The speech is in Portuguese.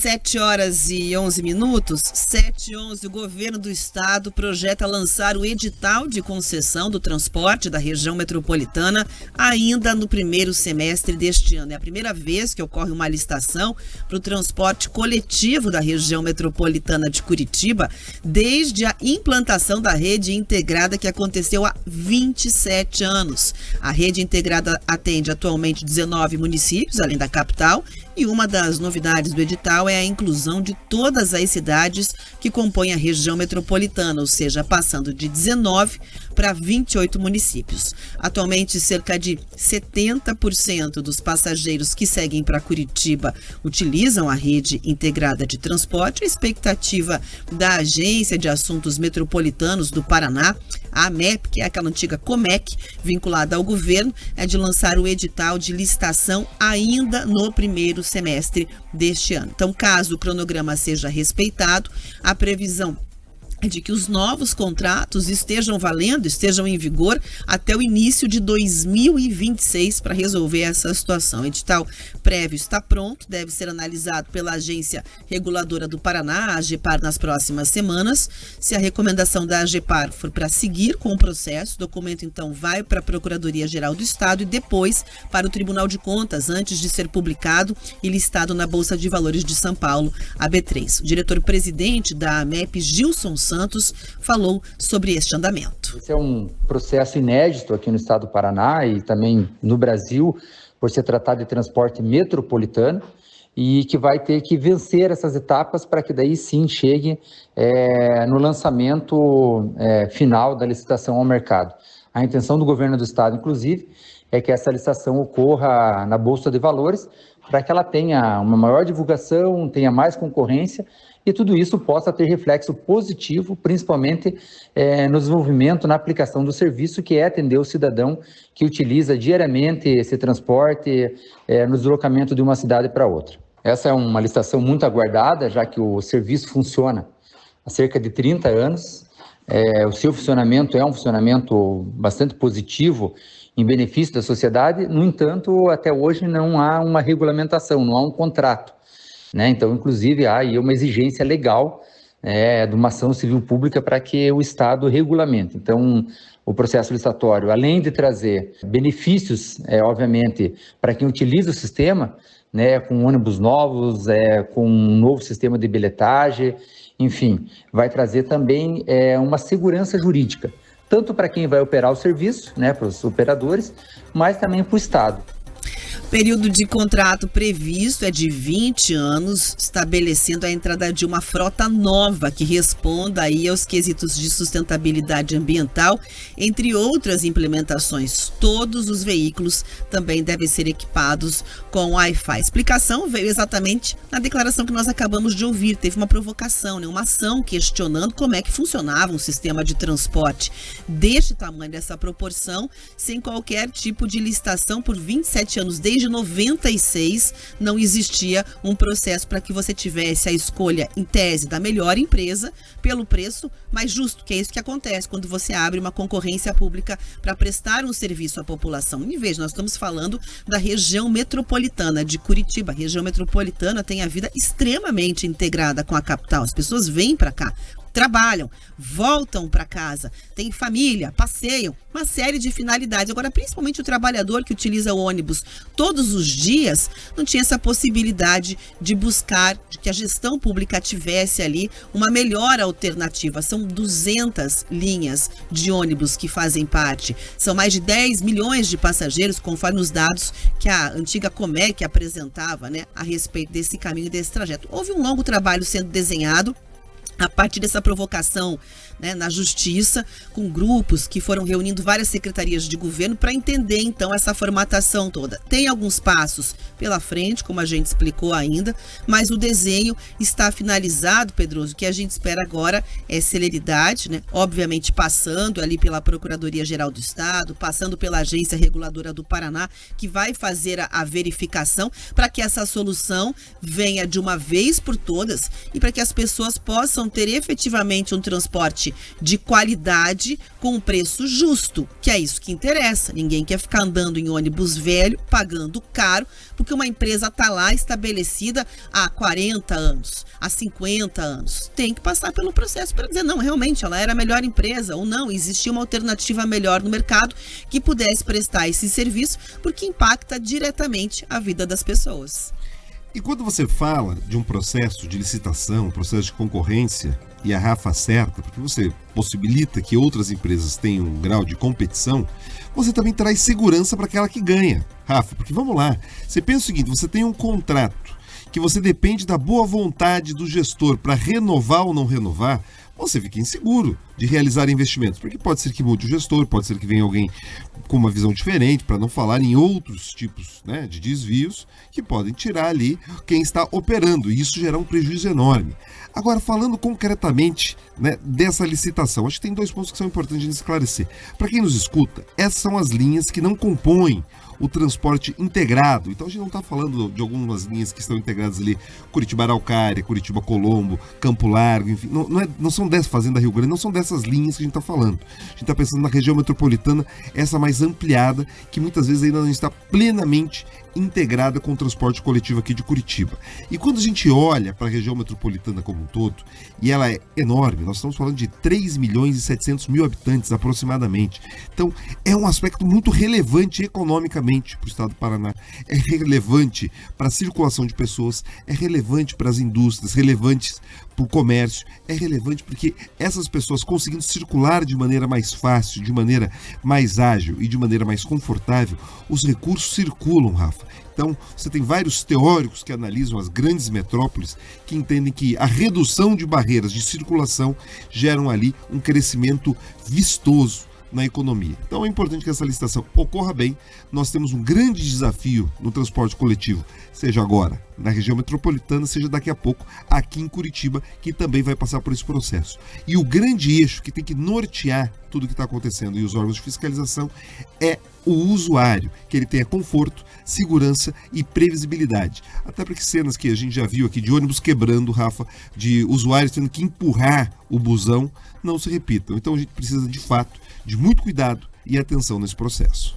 7h11, 7h11, o governo do estado projeta lançar o edital de concessão do transporte da região metropolitana ainda no primeiro semestre deste ano. É a primeira vez que ocorre uma licitação para o transporte coletivo da região metropolitana de Curitiba, desde a implantação da rede integrada que aconteceu há 27 anos. A rede integrada atende atualmente 19 municípios, além da capital, e uma das novidades do edital é a inclusão de todas as cidades que compõem a região metropolitana, ou seja, passando de 19 para 28 municípios. Atualmente, cerca de 70% dos passageiros que seguem para Curitiba utilizam a rede integrada de transporte. A expectativa da Agência de Assuntos Metropolitanos do Paraná, a AMEP, que é aquela antiga Comec, vinculada ao governo, é de lançar o edital de licitação ainda no primeiro semestre deste ano. Então, caso o cronograma seja respeitado, a previsão é de que os novos contratos estejam em vigor até o início de 2026 para resolver essa situação. O edital prévio está pronto, deve ser analisado pela Agência Reguladora do Paraná, a AGEPAR, nas próximas semanas. Se a recomendação da AGEPAR for para seguir com o processo, o documento então vai para a Procuradoria-Geral do Estado e depois para o Tribunal de Contas, antes de ser publicado e listado na Bolsa de Valores de São Paulo, a B3. O diretor-presidente da AMEP, Gilson Santos, falou sobre este andamento. Esse é um processo inédito aqui no estado do Paraná e também no Brasil, por se tratar de transporte metropolitano, e que vai ter que vencer essas etapas para que daí sim chegue no lançamento final da licitação ao mercado. A intenção do governo do estado, inclusive, é que essa licitação ocorra na Bolsa de Valores, para que ela tenha uma maior divulgação, tenha mais concorrência, e tudo isso possa ter reflexo positivo, principalmente no desenvolvimento, na aplicação do serviço, que é atender o cidadão que utiliza diariamente esse transporte no deslocamento de uma cidade para outra. Essa é uma licitação muito aguardada, já que o serviço funciona há cerca de 30 anos. O seu funcionamento é um funcionamento bastante positivo em benefício da sociedade. No entanto, até hoje não há uma regulamentação, não há um contrato. Então, inclusive, há aí uma exigência legal de uma ação civil pública para que o Estado regulamente. Então, o processo licitatório, além de trazer benefícios, obviamente, para quem utiliza o sistema, com ônibus novos, com um novo sistema de bilhetagem, enfim, vai trazer também uma segurança jurídica, tanto para quem vai operar o serviço, para os operadores, mas também para o Estado. Período de contrato previsto é de 20 anos, estabelecendo a entrada de uma frota nova que responda aí aos quesitos de sustentabilidade ambiental, entre outras implementações. Todos os veículos também devem ser equipados com Wi-Fi. A explicação veio exatamente na declaração que nós acabamos de ouvir. Teve uma provocação, uma ação questionando como é que funcionava um sistema de transporte deste tamanho, dessa proporção, sem qualquer tipo de licitação por 27 anos. Desde 96 não existia um processo para que você tivesse a escolha, em tese, da melhor empresa pelo preço mais justo, que é isso que acontece quando você abre uma concorrência pública para prestar um serviço à população. E veja, nós estamos falando da região metropolitana de Curitiba. A região metropolitana tem a vida extremamente integrada com a capital. As pessoas vêm para cá, trabalham, voltam para casa, têm família, passeiam, uma série de finalidades. Agora, principalmente o trabalhador que utiliza o ônibus todos os dias, não tinha essa possibilidade de buscar, de que a gestão pública tivesse ali uma melhor alternativa. São 200 linhas de ônibus que fazem parte. São mais de 10 milhões de passageiros, conforme os dados que a antiga Comec apresentava, a respeito desse caminho, desse trajeto. Houve um longo trabalho sendo desenhado a partir dessa provocação na justiça, com grupos que foram reunindo várias secretarias de governo para entender, então, essa formatação toda. Tem alguns passos pela frente, como a gente explicou ainda, mas o desenho está finalizado, Pedroso. O que a gente espera agora é celeridade, obviamente passando ali pela Procuradoria-Geral do Estado, passando pela Agência Reguladora do Paraná, que vai fazer a verificação para que essa solução venha de uma vez por todas e para que as pessoas possam ter efetivamente um transporte de qualidade com um preço justo, que é isso que interessa. Ninguém quer ficar andando em ônibus velho, pagando caro, porque uma empresa está lá estabelecida há 40 anos, há 50 anos. Tem que passar pelo processo para dizer, não, realmente ela era a melhor empresa, ou não, existia uma alternativa melhor no mercado que pudesse prestar esse serviço, porque impacta diretamente a vida das pessoas. E quando você fala de um processo de licitação, um processo de concorrência, e a Rafa acerta, porque você possibilita que outras empresas tenham um grau de competição, você também traz segurança para aquela que ganha. Rafa, porque vamos lá, você pensa o seguinte, você tem um contrato que você depende da boa vontade do gestor para renovar ou não renovar, você fica inseguro de realizar investimentos, porque pode ser que mude o gestor, pode ser que venha alguém com uma visão diferente, para não falar em outros tipos, né, de desvios que podem tirar ali quem está operando, e isso gerar um prejuízo enorme. Agora, falando concretamente, né, dessa licitação, acho que tem 2 pontos que são importantes de esclarecer. Para quem nos escuta, essas são as linhas que não compõem o transporte integrado. Então a gente não está falando de algumas linhas que estão integradas ali, Curitiba-Araucária, Curitiba-Colombo, Campo Largo, enfim, não são dessa Fazenda Rio Grande, não são dessas linhas que a gente está falando. A gente está pensando na região metropolitana, essa mais ampliada, que muitas vezes ainda não está plenamente integrada com o transporte coletivo aqui de Curitiba. E quando a gente olha para a região metropolitana como um todo, e ela é enorme, nós estamos falando de 3.700.000 habitantes aproximadamente. Então, é um aspecto muito relevante economicamente para o estado do Paraná. É relevante para a circulação de pessoas, é relevante para as indústrias, relevantes para o comércio, é relevante porque essas pessoas conseguindo circular de maneira mais fácil, de maneira mais ágil e de maneira mais confortável, os recursos circulam, Rafa. Então, você tem vários teóricos que analisam as grandes metrópoles que entendem que a redução de barreiras de circulação geram ali um crescimento vistoso na economia. Então é importante que essa licitação ocorra bem. Nós temos um grande desafio no transporte coletivo, seja agora na região metropolitana, seja daqui a pouco aqui em Curitiba, que também vai passar por esse processo. E o grande eixo que tem que nortear tudo o que está acontecendo e os órgãos de fiscalização é o usuário, que ele tenha conforto, segurança e previsibilidade. Até porque cenas que a gente já viu aqui de ônibus quebrando, Rafa, de usuários tendo que empurrar o busão, não se repitam. Então a gente precisa de fato de muito cuidado e atenção nesse processo.